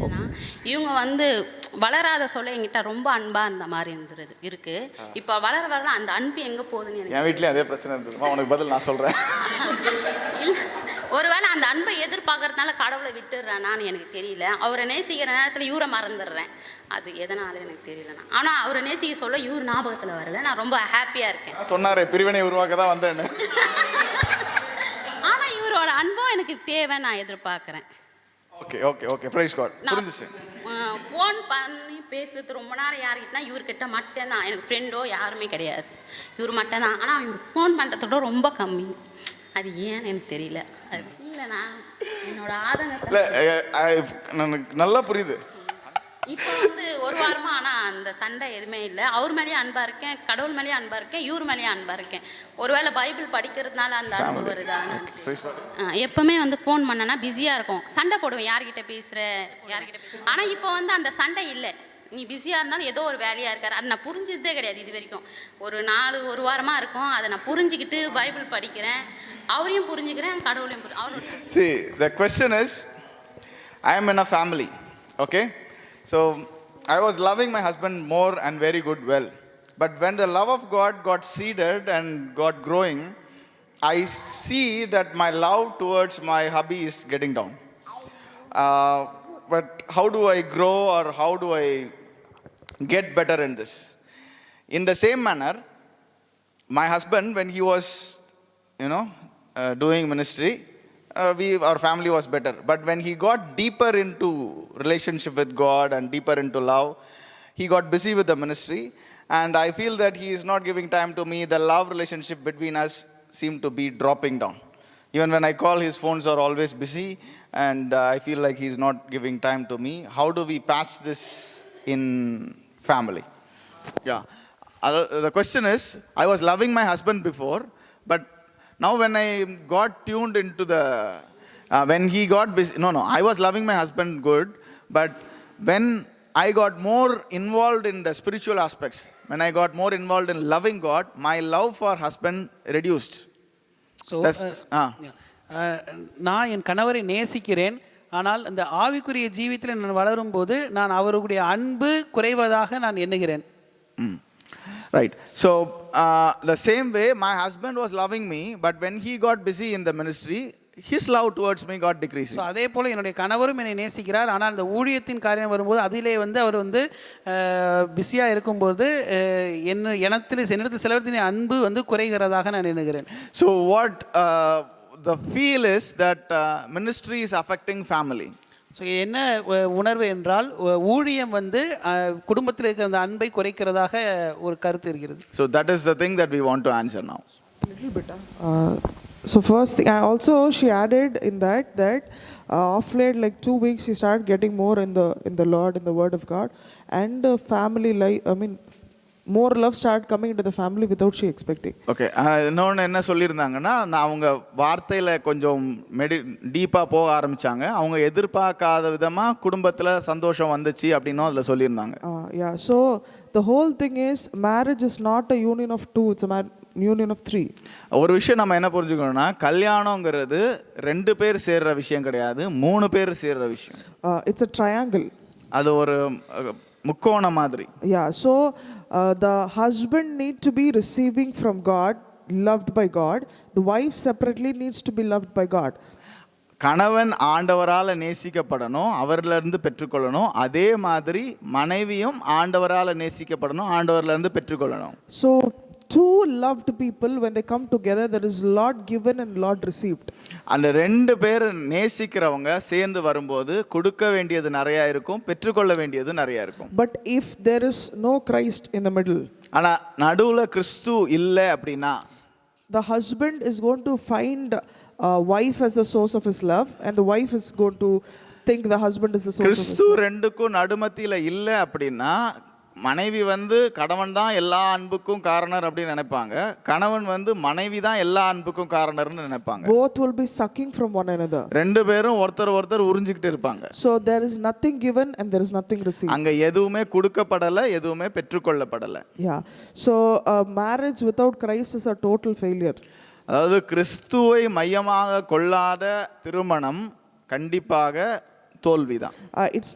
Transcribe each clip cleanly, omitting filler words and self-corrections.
இல்லைனா இவங்க வந்து வளராத சொல்ல என்கிட்ட ரொம்ப அன்பாக இருந்த மாதிரி இருக்கு. இப்போ வளர வர அந்த அன்பு எங்கே போகுதுன்னு எனக்கு என் வீட்லேயும் அதே பிரச்சனை இருந்ததுமா. உனக்கு பதில் நான் சொல்கிறேன். இல்லை, ஒருவேளை அந்த அன்பை எதிர்பார்க்கறதுனால கடவுளை விட்டுடுறேனான்னு எனக்கு தெரியல. அவரை நேசிக்கிற நேரத்தில் இவரை மறந்துடுறேன். அது எதனால எனக்கு தெரியலண்ணா. ஆனால் அவரை நேசிக்க சொல்ல இவர் ஞாபகத்தில் வரல. நான் ரொம்ப ஹாப்பியாக இருக்கேன். சொன்னாரே பிரிவினை உருவாக்க தான் வந்தேன்னு. ஆனால் இவரோட அன்பும் எனக்கு தேவை, நான் எதிர்பார்க்குறேன். Okay okay okay praise God. புரிஞ்சுச்சு. ஃபோன் பண்ணி பேசுறது ரொம்ப நேரம் யார்கிட்டனா இவர்கிட்ட மட்டும்தான். எனக்கு ஃப்ரெண்டோ யாருமே கிடையாது, இவர் மட்டும்தான். ஆனால் இவர் ஃபோன் பண்ணுறதோட ரொம்ப கம்மி. அது ஏன்னு எனக்கு தெரியல. அது இல்லைண்ணா என்னோட எனக்கு நல்லா புரியுது. இப்போ வந்து ஒரு வாரமாக ஆனால் அந்த சண்டை எதுவுமே இல்லை. அவர் மேலேயும் அன்பாக இருக்கேன், கடவுள் மேலேயும் அன்பாக இருக்கேன், இவர் மேலேயும் அன்பாக இருக்கேன். ஒருவேளை பைபிள் படிக்கிறதுனால அந்த அன்பு வருதா? எப்பவுமே வந்து ஃபோன் பண்ணனா பிஸியாக இருக்கும், சண்டை போடுவேன். யார்கிட்ட பேசுகிற ஆனால் இப்போ வந்து அந்த சண்டை இல்லை. நீ பிஸியாக இருந்தாலும் ஏதோ ஒரு வேலையாக இருக்கார். அதை நான் புரிஞ்சதே கிடையாது இது வரைக்கும். ஒரு வாரமாக இருக்கும். அதை நான் புரிஞ்சுக்கிட்டு பைபிள் படிக்கிறேன், அவரையும் புரிஞ்சுக்கிறேன், கடவுளையும் See, the question is, I am in a family, okay? So I was loving my husband more and very good well. But when the love of God got seeded and got growing, I see that my love towards my hubby is getting down. But how do I grow, or how do I get better in this? In the same manner, my husband, when he was, doing ministry, our family was better. But when he got deeper into relationship with God and deeper into love, he got busy with the ministry, and I feel that he is not giving time to me. The love relationship between us seemed to be dropping down. Even when I call, his phones are always busy, and I feel like he is not giving time to me. How do we patch this in family? Yeah. The question is, I was loving my husband before, but now when I got tuned into when he got busy, I was loving my husband good, but when I got more involved in the spiritual aspects, when I got more involved in loving God, my love for husband reduced. So, நான் என் கணவரை நேசிக்கிறேன், ஆனால் இந்த ஆவிக்குரிய ஜீவியத்தில் நான் வளரும்போது நான் அவருடைய அன்பு குறைவதாக நான் எண்ணுகிறேன். Right. So, the same way, my husband was loving me, but when he got busy in the ministry, his love towards me got decreasing. So, அதே போல என்னுடைய கணவரும் என்னை நேசிக்கிறார், ஆனால் அந்த ஊழியத்தின் காரியம் வரும்போது அதிலே வந்து அவர் வந்து பிஸியாக இருக்கும்போது என்னிடத்தில் செலவத்தின் அன்பு வந்து குறைகிறதாக நான் எண்ணுகிறேன். So, what the feel is that ministry is affecting family. So என்ன உணர்வு என்றால் ஊழியம் வந்து குடும்பத்தில் இருக்கிற அந்த அன்பை குறைக்கிறதாக ஒரு கருத்து இருக்கிறது. So that is the thing that we want to answer now. Little bit. So first thing, also she added in that off late, like 2 weeks, she started getting more in the Lord, in the Word of God, and family life. I mean, more love started coming into the family without she expecting. Okay. இன்னொன்று என்ன சொல்லியிருந்தாங்கன்னா, அவங்க வார்த்தையில் கொஞ்சம் டீப்பாக போக ஆரம்பித்தாங்க. அவங்க எதிர்பார்க்காத விதமாக குடும்பத்தில் சந்தோஷம் வந்துச்சு அப்படின்னும் அதில் சொல்லியிருந்தாங்க. Yeah. So the whole thing is, marriage is not a union of two, it's a union of three. ஒரு விஷயம் நம்ம என்ன புரிஞ்சுக்கணும்னா, கல்யாணங்கிறது 2 பேர் சேர்ற விஷயம் கிடையாது, 3 பேர் சேர்ற விஷயம். It's a triangle. அது ஒரு முக்கோணம் மாதிரி. Yeah. So the husband need to be receiving from God, loved by God. The wife separately needs to be loved by God. கணவன் ஆண்டவரால் நேசிக்கப்படணும், அவரிலிருந்து பெற்றுக்கொள்ளணும். அதே மாதிரி மனைவியும் ஆண்டவரால் நேசிக்கப்படணும், ஆண்டவரிலிருந்து பெற்றுக்கொள்ளணும். So two loved people, when they come together, there is Lord given and Lord received. அந்த 2 பேர் நேசிக்கிறவங்க சேர்ந்து வரும்போது கொடுக்க வேண்டியது நிறைய இருக்கும், பெற்றுக்கொள்ள வேண்டியது நிறைய இருக்கும். But if there is no Christ in the middle, ஆனா நடுவுல கிறிஸ்து இல்லை அப்படின்னா, the husband is going to find wife as the source of his love, and the wife is going to think the husband is the source of his love. கிறிஸ்து ரெண்டுக்கும் நடுமத்தியில இல்லை அப்படின்னா, மனைவி வந்து கணவன் தான் எல்லா அன்புக்கும் காரணர் அப்படின்னு நினைப்பாங்க, கணவன் வந்து மனைவி தான் எல்லா அன்புக்கும் காரணர்னு நினைப்பாங்க. Both will be sucking from one another. 2 பேரும் ஒருத்தர் உறிஞ்சிக்கிட்டு இருப்பாங்க. So there is nothing given and there is nothing received. அங்க எதுவுமே கொடுக்கப்படல, எதுவுமே பெற்றுக்கொள்ளப்படல. Yeah. So marriage without Christ is a total failure. அதாவது கிறிஸ்துவை மையமாக கொள்ளாத திருமணம் கண்டிப்பாக தோல்விதான்.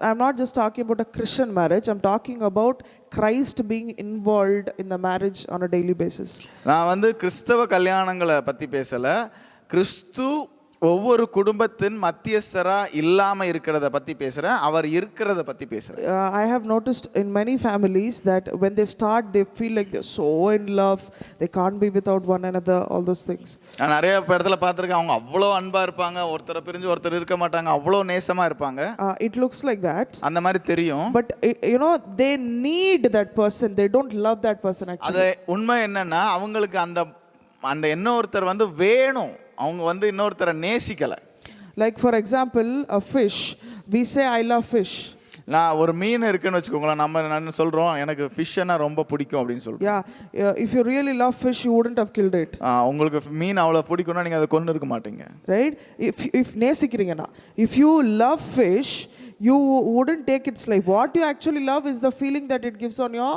I'm not just talking about a Christian marriage. I'm talking about Christ being involved in the marriage on a daily basis. நான் வந்து கிறிஸ்தவ கல்யாணங்களை பத்தி பேசல, கிறிஸ்து ஒவ்வொரு குடும்பத்தின் மத்தியஸ்தரா இல்லாம இருக்கிறத பத்தி பேசுறேன், அவர் இருக்கிறத பத்தி பேசுறேன். I have noticed in many families that when they start they feel like they're so in love, they can't be without one another, all those things. நான் நிறைய இடத்துல பார்த்திருக்கேன், அவங்க அவ்வளோ அன்பா இருப்பாங்க, ஒருத்தரை பிரிஞ்சு ஒருத்தர் இருக்க மாட்டாங்க, அவ்வளோ நேசமா இருப்பாங்க. It looks like that. அந்த மாதிரி தெரியும். But you know, they need that person. They don't love that person actually. அது உண்மை என்னன்னா, அவங்களுக்கு அந்த அந்த இன்னொருத்தர் வந்து வேணும், அவங்க வந்து இன்னொருத்தரை நேசிக்கல. Like for example, a fish, we say I love fish. நான் ஒரு மீன் இருக்குன்னு வச்சுக்கோங்களேன், நம்ம சொல்றோம் எனக்கு ஃபிஷ்னா ரொம்ப பிடிக்கும் அப்படின்னு சொல்றோம். Yeah, if you really love fish, you wouldn't have killed it. உங்களுக்கு மீன் அவ்வளவு பிடிக்கும்னா நீங்க அதை கொன்னு இருக்க மாட்டீங்க. Right? If நேசிக்கிறீங்கனா, if you love fish, you wouldn't take its life. What you actually love is the feeling that it gives on your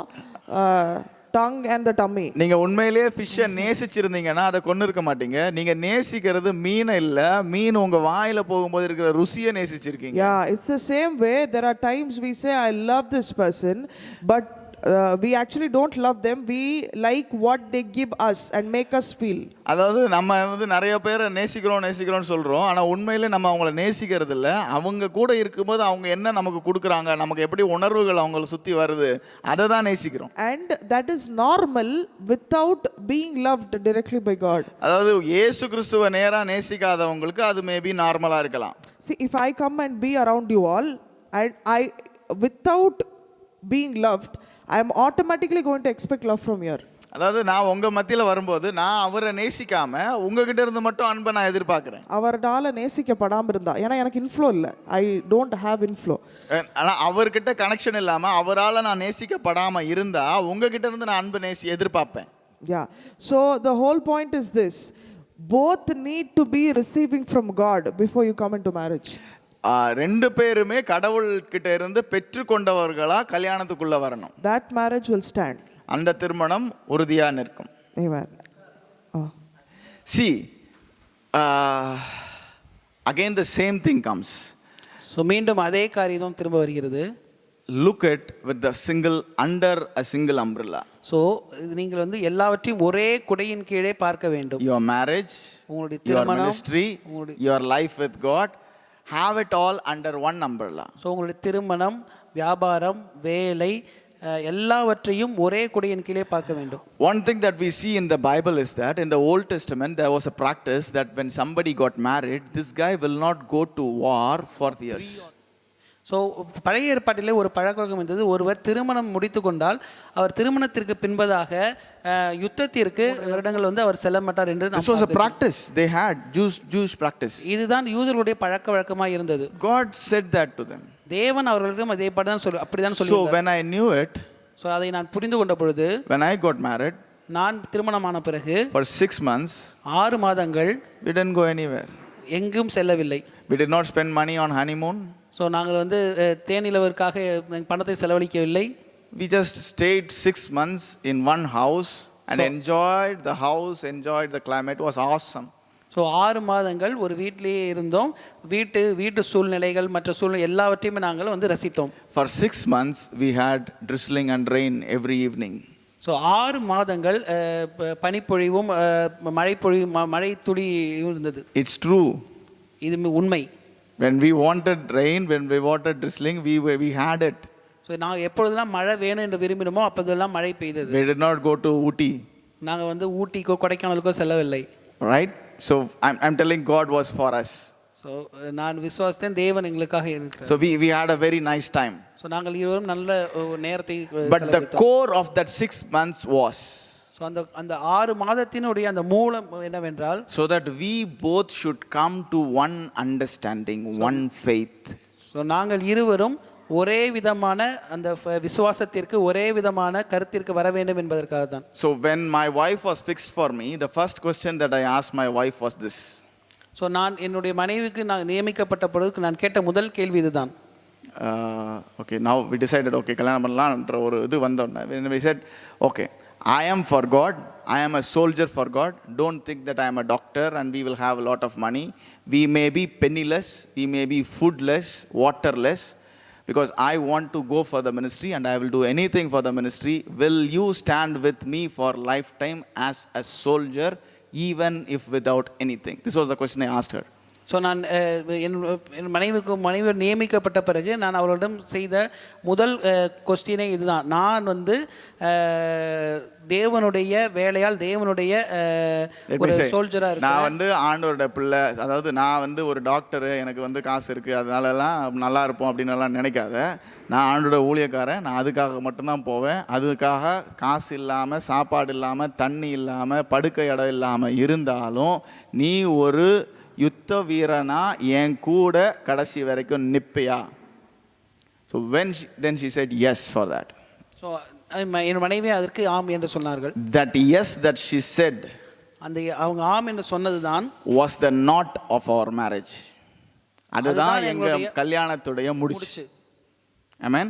tongue and the tummy. நீங்க உண்மையிலேயே ஃபிஷ்ஷை நேசிச்சிருந்தீங்கன்னா அதை கொன்னு இருக்க மாட்டீங்க. நீங்க நேசிக்கிறது மீனை இல்ல, மீன் உங்க வாயில போகும்போது இருக்கிற ருசியை நேசிச்சிருக்கீங்க. Yeah, it's the same way. There are times we say I love this person, but we actually don't love them. We like what they give us and make us feel. அதாவது நம்ம வந்து நிறைய பேரை நேசிக்கிறோம்னு சொல்றோம், ஆனா உண்மையிலே நம்ம அவங்கள நேசிக்கிறது இல்ல. அவங்க கூட இருக்கும்போது அவங்க என்ன நமக்கு கொடுக்குறாங்க, நமக்கு எப்படி உணர்வுகள் அவங்கள சுத்தி வருது, அதை தான் நேசிக்கிறோம். And that is normal without being loved directly by God. அதாவது இயேசு கிறிஸ்துவை நேரா நேசிக்காதவங்களுக்கு அது மேபி நார்மலா இருக்கலாம். See, if I come and be around you all and I without being loved, I am automatically going to expect love from here. அதாவது நான் உங்க மத்தியில வரும்போது நான் அவரை நேசிக்காம உங்ககிட்ட இருந்து மட்டும் அன்பை நான் எதிர்பார்க்கிறேன். அவரால நேசிக்கப்படாம இருந்தா, ஏன்னா எனக்கு இன்ஃப்ளோ இல்ல, I don't have inflow. ஆனா அவர்கிட்ட கனெக்ஷன் இல்லாம அவரால நான் நேசிக்கப்படாம இருந்தா உங்ககிட்ட இருந்து நான் அன்பு எதிர்பார்ப்பேன். Yeah, so the whole point is this: both need to be receiving from God before you come into marriage. ரெண்டு பேருமே கடவுள்கிட்ட இருந்து பெற்றுக்கொண்டவர்களா கல்யாணத்துக்குள்ள வரணும். That marriage will stand. அந்த திருமணம் உறுதியா நிற்கும். Amen. See, again the same thing comes. So மீண்டும் அதே காரியம் திரும்ப வருகிறது. Look at with the single under a single umbrella. So நீங்கள் வந்து எல்லாவற்றையும் ஒரே குடையின் கீழே பார்க்க வேண்டும். Your marriage, உங்களுடைய your திருமணம், ministry, your life with God, have it all under one umbrella. So உங்களுடைய திருமணம், வியாபாரம், வேலை எல்லாவற்றையும் ஒரே குடையின் கீழே பார்க்க வேண்டும். One thing that we see in the Bible is that in the Old Testament there was a practice that when somebody got married, this guy will not go to war for years. So பழைய ஏற்பாட்டிலே ஒரு பழக்கவழக்கம் இருந்தது, ஒருவர் திருமணம் முடித்து கொண்டால் அவர் திருமணத்திற்கு பின்பதாக யுத்தத்திற்கு வருடங்கள் வந்து அவர் செல்ல மாட்டார் என்று. This was a practice they had, Jewish practice. இதுதான் யூதர்களுடைய பழக்க வழக்கமாக இருந்தது. God said that to them. தேவன் அவர்களுக்கும் அதே பாட்டு தான் அப்படிதான் சொல்லி. So when I knew it, so அதை நான் புரிந்து கொண்ட பொழுது, when I got married, நான் திருமணமான பிறகு for 6 months 6 மாதங்கள் we didn't go anywhere. எங்கும் செல்லவில்லை. We did not spend money on honeymoon. So நாங்கள் வந்து தேனிலவருக்காக பணத்தை செலவழிக்கவில்லை. We just stayed 6 months in one house and enjoyed the house, enjoyed the climate. It was awesome. So 6 மாதங்கள் ஒரு வீட்டிலேயே இருந்தோம். வீட்டு சூழ்நிலைகள் மற்ற சூழ்நிலை எல்லாவற்றையுமே நாங்கள் வந்து ரசித்தோம். For 6 months we had drizzling and rain every evening. So 6 மாதங்கள் பனிப்பொழிவும் மழை துளியும் இருந்தது. It's true. இது உண்மை. When we wanted rain, when we wanted drizzling, we had it. So நாங்கள் எப்பொழுதெல்லாம் மழை வேணும் என்று விரும்பினோமோ அப்போதெல்லாம் மழை பெய்தது. We did not go to Ooty. நாங்கள் வந்து ஊட்டிக்கோ கொடைக்கானலுக்கோ செல்லவில்லை. Right? So I'm telling God was for us. So நான் விசுவாசித்தேன் தேவன் எங்களுக்காக இருக்கிறார். So we had a very nice time. So நாங்கள் இருவரும் நல்ல நேரத்தை But the core of that 6 months was, so அந்த 6 மாதத்தினுடைய அந்த மூலம் என்னவென்றால், so that we both should come to one understanding, one faith. So நாங்கள் இருவரும் ஒரே விதமான அந்த விசுவாசத்திற்கு ஒரே விதமான கருத்திற்கு வர வேண்டும் என்பதற்காக தான். So when my wife was fixed for me, the first question that I asked my wife was this. So நான் என்னுடைய மனைவிக்கு நான் நியமிக்கப்பட்ட பொழுது நான் கேட்ட முதல் கேள்வி இதுதான். Okay, now we decided, okay, கல்யாணம் பண்ணலாம்ன்ற ஒரு இது வந்தோடனே we said, okay, I am for God. I am a soldier for God. Don't think that I am a doctor and we will have a lot of money. We may be penniless, we may be foodless, waterless, because I want to go for the ministry and I will do anything for the ministry. Will you stand with me for lifetime as a soldier, even if without anything? This was the question I asked her. So நான் என் மனைவி நியமிக்கப்பட்ட பிறகு நான் அவளிடம் செய்த முதல் கொஸ்டினே இதுதான். நான் வந்து தேவனுடைய வேலையால் தேவனுடைய ஒரு சோல்ஜராக இருக்கேன். நான் வந்து ஆண்டவரோட பிள்ளை, அதாவது நான் வந்து ஒரு டாக்டரு, எனக்கு வந்து காசு இருக்குது, அதனாலலாம் நல்லா இருப்போம் அப்படின்னு எல்லாம் நினைக்காத. நான் ஆண்டோட ஊழியக்காரன், நான் அதுக்காக மட்டும்தான் போவேன். அதுக்காக காசு இல்லாமல், சாப்பாடு இல்லாமல், தண்ணி இல்லாமல், படுக்கை இடம் இல்லாமல் இருந்தாலும் நீ ஒரு யுத்த வீரனா என் கூட கடைசி வரைக்கும் நிற்பியா? So then she said yes for that. So என் மனைவி அதற்கு ஆம் என்று சொன்னார்கள். That yes that she said, அந்த அவங்க ஆம் என்று சொன்னது தான் was the knot of our marriage. அதுதான் எங்க கல்யாணத்துடைய முடிச்சு. Amen.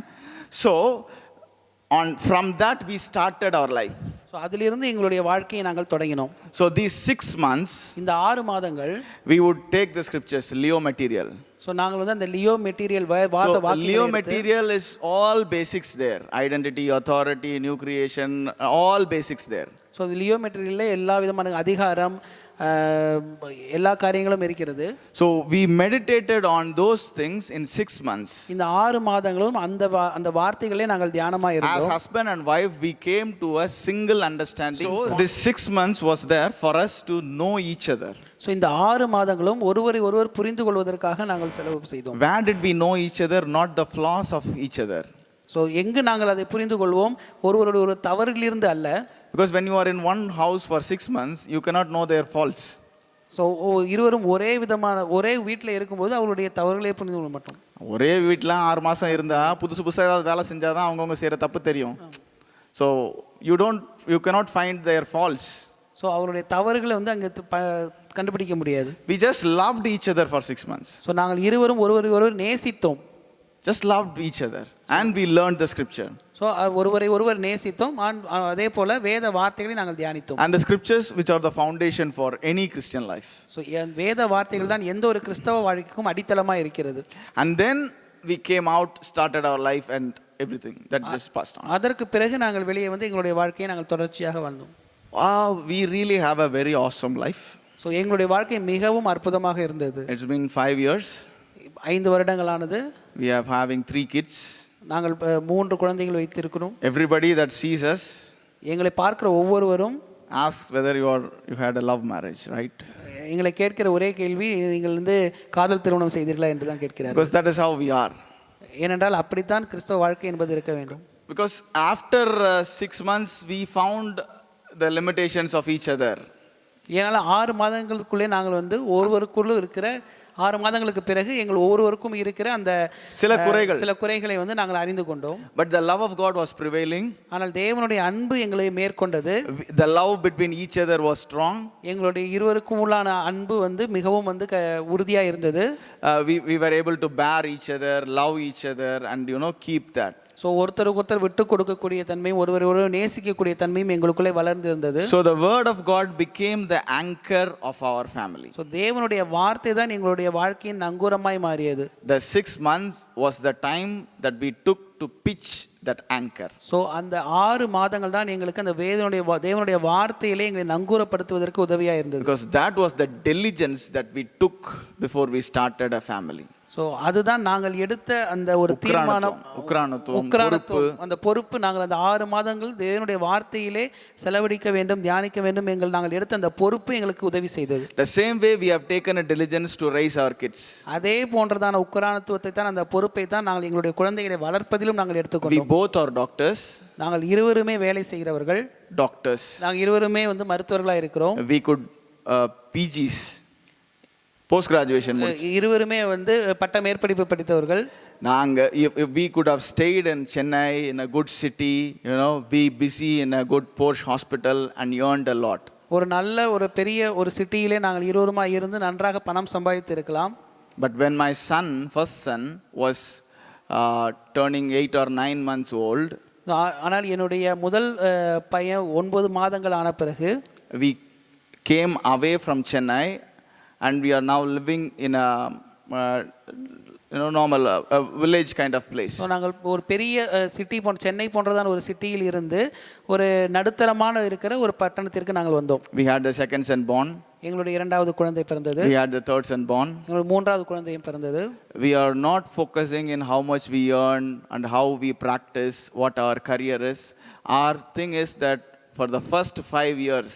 So from that we started our life. So அதிலிருந்து எங்களுடைய வாழ்க்கையை நாங்கள் தொடங்கினோம். So these 6 months, இந்த 6 மாதங்கள் we would take the scriptures, Leo material. So நாங்கள் வந்து அந்த Leo material Leo material is all basics there. Identity, authority, new creation, all basics there. So Leo மெட்டீரியலில் எல்லா விதமான அதிகாரம் எல்லா காரியங்களும் இருக்கிறது. So we meditated on those things in 6 months. இந்த 6 மாதங்களும் அந்த வார்த்தைகளே நாங்கள் தியானமாக இருந்தோம். As husband and wife we came to a single understanding. So this 6 months was there for us to know each other. So இந்த 6 மாதங்களும் ஒருவரை ஒருவர் புரிந்து கொள்வதற்காக நாங்கள் செலவு செய்தோம். Where did we know each other? Not the flaws of each other. So எங்கு நாங்கள் அதை புரிந்து கொள்வோம்? ஒருவருடைய ஒரு தவறிலிருந்து அல்ல. Because when you are in one house for 6 months, you cannot know their faults. So இருவரும் ஒரே வீட்டில் இருக்கும்போது அவருடைய தவறுகளை புரிந்து கொள்ள மாட்டோம். ஒரே வீட்டில் 6 மாதம் இருந்தால் புதுசாக ஏதாவது வேலை செஞ்சால் தான் அவங்கவுங்க செய்கிற தப்பு தெரியும். So you cannot find their faults. So அவருடைய தவறுகளை வந்து அங்கே கண்டுபிடிக்க முடியாது. We just loved each other for 6 months. So நாங்கள் இருவரும் ஒருவர் நேசித்தோம். Just loved each other and we learned the scripture. So ஒருவர் நேசித்தோம், அதே போல வேத வார்த்தைகளை நாங்கள் தியானித்தோம். And the scriptures which are the foundation for any Christian life. So வேத வார்த்தைகள் தான் எந்த ஒரு கிறிஸ்தவ வாழ்க்கைக்கும் அடித்தளமாக இருக்கிறது. And then we came out, started our life and everything that just passed on. அதற்கு பிறகு நாங்கள் வெளியே வந்து எங்களுடைய வாழ்க்கையை நாங்கள் தொடர்ச்சியாக வாழ்ந்தோம். Wow, we really have a very awesome life. So எங்களுடைய வாழ்க்கை மிகவும் அற்புதமாக இருந்தது. It's been 5 years. 5 வருடங்களானது. We are having 3 kids. நாங்கள் 3 குழந்தைகள் வைத்திருக்கிறோம். Everybody that sees us, எங்களை பார்க்கிற ஒவ்வொருவரும் asks whether you had a love marriage, right? எங்களை கேட்கிற ஒரே கேள்வி, நீங்கள் வந்து காதல் திருமணம் செய்தீர்களா என்று தான் கேட்கிறார். Because that is how we are. ஏனென்றால் அப்படித்தான் கிறிஸ்தவ வாழ்க்கை என்பது இருக்க வேண்டும். Because after 6 months we found the limitations of each other. ஏனால் 6 மாதங்களுக்குள்ளே நாங்கள் வந்து ஒருவருக்குள்ள இருக்கிற 6 மாதங்களுக்கு பிறகு எங்கள் ஒவ்வொருவருக்கும் இருக்கிற அந்த சில குறைகளை வந்து நாங்கள் அறிந்து கொண்டோம். But the love of God was prevailing. ஆனால் தேவனுடைய அன்பு எங்களை மேற்கொண்டது. The love between each other was strong. எங்களுடைய இருவருக்கும் உள்ளான அன்பு வந்து மிகவும் வந்து உறுதியா இருந்தது. We were able to bear each other, love each other and keep that. So ஒருத்தருக்கு ஒருத்தர் விட்டு கொடுக்கக்கூடிய தன்மையும் ஒருவர் நேசிக்கக்கூடிய தன்மையும் எங்களுக்குள்ளே வளர்ந்திருந்தது. So the word of God became the anchor of our family. So தேவனுடைய வார்த்தை தான் எங்களுடைய வாழ்க்கையின் நங்கூரமாய் மாறியது. The 6 months was the time that we took to pitch that anchor. So அந்த 6 மாதங்கள் தான் எங்களுக்கு அந்த தேவனுடைய வார்த்தையிலே எங்களை நங்கூரப்படுத்துவதற்கு உதவியாக இருந்தது. Because that was the diligence that we took before we started a family. So அதுதான் நாங்கள் எடுத்த அந்த ஒரு தீர்மானம், அந்த பொறுப்பு. நாங்கள் அந்த 6 மாதங்கள் தேவனுடைய வார்த்தையிலே செலவழிக்க வேண்டும், தியானிக்க வேண்டும். நாங்கள் எடுத்த அந்த பொறுப்பு எங்களுக்கு உதவி செய்தது. The same way we have taken a diligence to raise our kids. அதே போன்றதான உக்கிரானத்துவத்தை தான், அந்த பொறுப்பை தான் நாங்கள் எங்களுடைய குழந்தைகளை வளர்ப்பதிலும் நாங்கள் எடுத்துக்கொண்டோம். We both are doctors. நாங்கள் இருவருமே வேலை செய்கிறவர்கள். Doctors. நாங்கள் இருவருமே வந்து மருத்துவர்களாக இருக்கிறோம். We could PGs, post graduation. இருவருமே வந்து பட்ட மேற்படிப்பு படித்தவர்கள். If we could have stayed in Chennai in a good city, be busy in a good Porsche hospital and earned a lot. ஒரு நல்ல ஒரு பெரிய ஒரு சிட்டியிலே நாங்கள் இருவருமா இருந்து நன்றாக பணம் சம்பாதித்து இருக்கலாம். But when my first son was turning 8 or 9 months old, ஆனால் என்னுடைய முதல் பையன் 9 மாதங்கள் ஆன பிறகு we came away from Chennai and we are now living in a normal village kind of place. So நாங்கள் ஒரு பெரிய சிட்டி சென்னை போன்றதான ஒரு சிட்டியில் இருந்து ஒரு நடுத்தரமான இருக்கிற ஒரு பட்டணத்திற்கு நாங்கள் வந்தோம். We had the second son born. எங்களுடைய இரண்டாவது குழந்தை பிறந்தது. We had the third son born. எங்களுடைய மூன்றாவது குழந்தையும் பிறந்தது. We are not focusing in how much we earn and how we practice, what our career is. Our thing is that for the first 5 years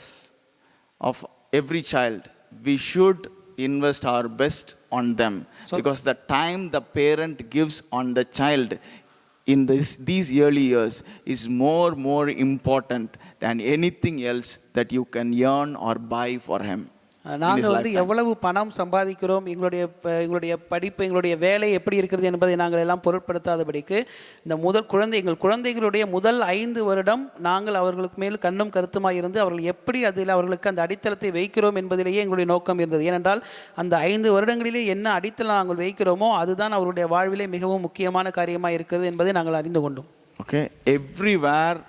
of every child, we should invest our best on them, because the time the parent gives on the child in these early years is more important than anything else that you can earn or buy for him. நாங்கள் வந்து எவ்வளவு பணம் சம்பாதிக்கிறோம், எங்களுடைய படிப்பு, எங்களுடைய வேலை எப்படி இருக்கிறது என்பதை நாங்கள் எல்லாம் பொருட்படுத்தாதபடிக்கு எங்கள் குழந்தைகளுடைய முதல் 5 வருடம் நாங்கள் அவர்களுக்கு மேல் கண்ணும் கருத்துமாய் இருந்து அவர்கள் எப்படி அதில் அவர்களுக்கு அந்த அடித்தளத்தை வைக்கிறோம் என்பதிலேயே எங்களுடைய நோக்கம் இருந்தது. ஏனென்றால் அந்த 5 வருடங்களிலே என்ன அடித்தளம் நாங்கள் வைக்கிறோமோ அதுதான் அவருடைய வாழ்விலே மிகவும் முக்கியமான காரியமாக இருக்கிறது என்பதை நாங்கள் அறிந்து கொண்டோம். Okay, everywhere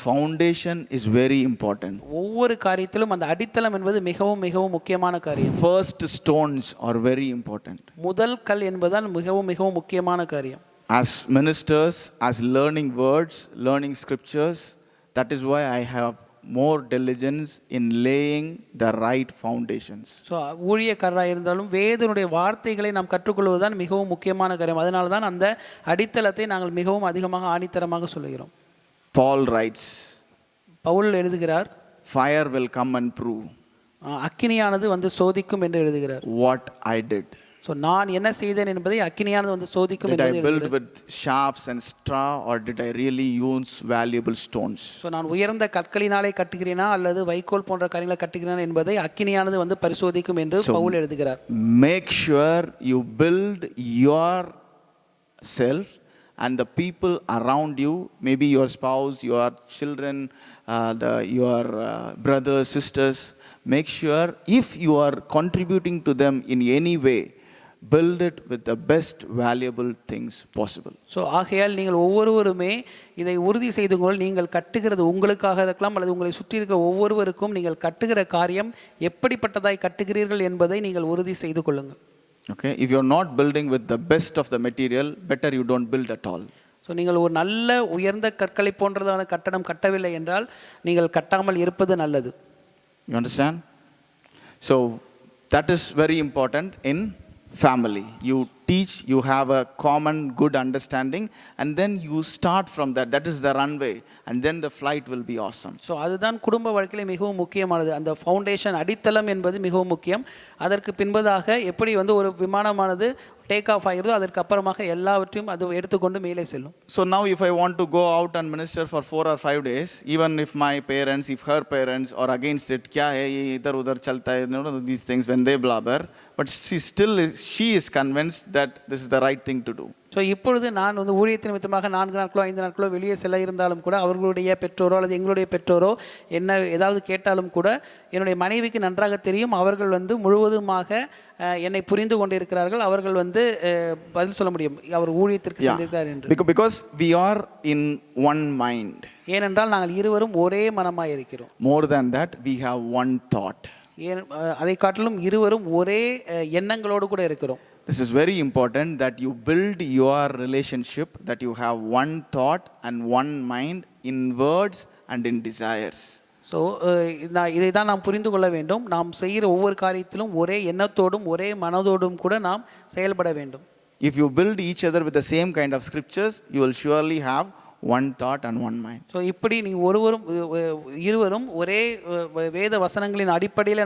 foundation is very important. ஒவ்வொரு காரியத்திலும் அந்த அடித்தளம் என்பது மிகவும் மிகவும் முக்கியமான காரியம். First stones are very important. முதல் கல் என்பதுதான் மிகவும் மிகவும் முக்கியமான காரியம். As ministers, as learning words, learning scriptures, that is why I have more diligence in laying the right foundations. So ஊழியக்காரராக இருந்தாலும் வேதனுடைய வார்த்தைகளை நாம் கற்றுக்கொள்வதுதான் மிகவும் முக்கியமான காரியம். அதனால தான் அந்த அடித்தளத்தை நாங்கள் மிகவும் அதிகமாக ஆணித்தரமாக சொல்லுகிறோம். Paul writes, பவுல் எழுதுகிறார், fire will come and prove அக்கினியானது வந்து சோதிக்கும் என்று எழுதுகிறார். what I did. ஸோ நான் என்ன செய்தேன் என்பதை அக்கினியானது வந்து சோதிக்கும். Did I build with shafts and straw or did I really use valuable stones? So நான் உயர்ந்த கற்களினாலே கட்டுகிறேனா அல்லது வைக்கோல் போன்ற காரியங்களை கட்டுகிறேனா என்பதை அக்கினியானது வந்து பரிசோதிக்கும் என்று பவுல் எழுதுகிறார். Make sure you build yourself and the people around you, maybe your spouse, your children, your brothers, sisters. Make sure if you are contributing to them in any way, build it with the best valuable things possible. So ஆகையால் நீங்கள் ஒவ்வொருவருமே இதை உறுதி செய்து கொள். நீங்கள் கட்டுகிறது உங்களுக்காக இருக்கலாம் அல்லது உங்களை சுற்றி இருக்கிற ஒவ்வொருவருக்கும் நீங்கள் கட்டுகிற காரியம் எப்படிப்பட்டதாய் கட்டுகிறீர்கள் என்பதை நீங்கள் உறுதி செய்து கொள்ளுங்கள். Okay, if you are not building with the best of the material, better you don't build at all. So நீங்கள் ஒரு நல்ல உயர்ந்த கற்களை போன்றதான கட்டடம் கட்டவில்லை என்றால் நீங்கள் கட்டாமல் இருப்பது நல்லது. You understand? So that is very important in family. You teach, you have a common good understanding, and then you start from that. That is the runway, and then the flight will be awesome. So அதுதான் குடும்ப வாழ்க்கையில மிகவும் முக்கியமானது. அந்த foundation அடித்தளம் என்பது மிகவும் முக்கியம். அதற்கு பின்பதாக எப்படி வந்து ஒரு விமானமானது டேக் ஆஃப் ஆகிறதோ அதற்கு அப்புறமாக எல்லாவற்றையும் அது எடுத்துக்கொண்டு மேலே செல்லும். So now if I want to go out and minister for 4 or 5 days, even if my parents, if her parents are against it, kya hai ye idhar udhar chalta hai, these things when they blabber, but she is convinced that this is the right thing to do. So இப்பொழுது நான் வந்து ஊழியத்தின் நிமித்தமாக 4 நாட்களோ 5 நாட்களோ வெளியே செல்ல இருந்தாலும் கூட அவர்களுடைய பெற்றோரோ அல்லது எங்களுடைய பெற்றோரோ என்ன ஏதாவது கேட்டாலும் கூட என்னுடைய மனைவிக்கு நன்றாக தெரியும் அவர்கள் வந்து முழுவதுமாக என்னை புரிந்து கொண்டிருக்கிறார்கள். அவர்கள் வந்து பதில் சொல்ல முடியும் அவர் ஊழியத்திற்கு சென்றிருக்கிறார் என்று. Because we are in one mind. ஏனென்றால் நாங்கள் இருவரும் ஒரே மனமாய் இருக்கிறோம். More than that, we have one thought. அதை காட்டிலும் இருவரும் ஒரே எண்ணங்களோடு கூட இருக்கிறோம். This is very important that you build your relationship, that you have one thought and one mind in words and in desires. So இதை தான் நாம் புரிந்து கொள்ள வேண்டும். நாம் செய்கிற ஒவ்வொரு காரியத்திலும் ஒரே எண்ணத்தோடும் ஒரே மனதோடும் கூட நாம் செயல்பட வேண்டும். If you build each other with the same kind of scriptures, you will surely have one thought and one mind. So இப்படி நீங்கள் இருவரும் ஒரே வேத வசனங்களின் அடிப்படையில்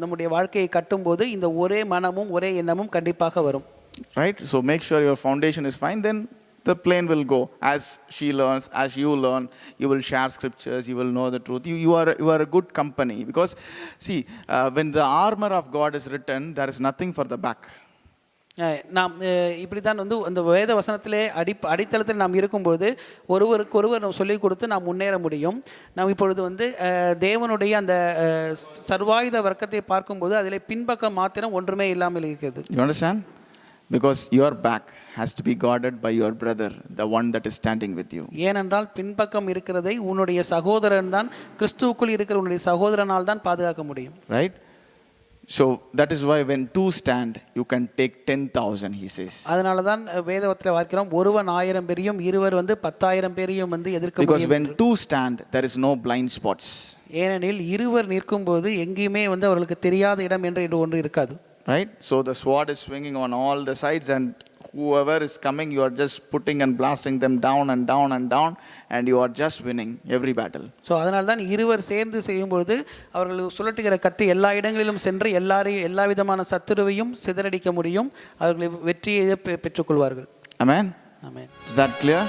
நம்முடைய வாழ்க்கையை கட்டும்போது இந்த ஒரே மனமும் ஒரே எண்ணமும் கண்டிப்பாக வரும். Right? So make sure your foundation is fine, then the plane will go. As she learns, as you learn, you will share scriptures, you will know the truth. You are a good company, because see, when the armor of God is written, there is nothing for the back. நாம் இப்படி தான் வந்து அந்த வேத வசனத்திலே அடித்தளத்தில் நாம் இருக்கும்போது ஒருவர் நம்ம சொல்லிக் கொடுத்து நாம் முன்னேற முடியும். நாம் இப்பொழுது வந்து தேவனுடைய அந்த சர்வாயுத வர்க்கத்தை பார்க்கும்போது அதில் பின்பக்கம் மாத்திரம் ஒன்றுமே இல்லாமல் இருக்கிறது. You understand? Because your back has to be guarded by your brother, the one that is standing with you. ஏனென்றால் பின்பக்கம் இருக்கிறதை உன்னுடைய சகோதரன் தான், கிறிஸ்துவுக்குள் இருக்கிற உன்னுடைய சகோதரனால் தான் பாதுகாக்க முடியும். Right? So that is why when two stand, you can take 10,000, he says. அதனால தான் வேதவத்திலே வாசிக்கிறோம், ஒருவன் 1000 பேரையும் இருவர் 10,000 பேரையும் எதிர்க்க முடியும். Because when two stand, there is no blind spots. ஏனெனில் இருவர் நிற்கும்போது எங்கேயுமே அவர்களுக்கு தெரியாத இடம் என்று ஒன்று இருக்காது. Right? So the sword is swinging on all the sides, and whoever is coming, you are just putting and blasting them down and down and down, and you are just winning every battle. So அதனால தான் இருவர் சேர்ந்து செய்யும்போது அவர்கள் சுழட்டுகிற கத்தி எல்லா இடங்களிலும் சென்று எல்லா விதமான சத்துருவையும் சிதறடிக்க முடியும். அவர்கள் வெற்றியை பெற்றுக்கொள்வார்கள். Amen? Amen. Is that clear?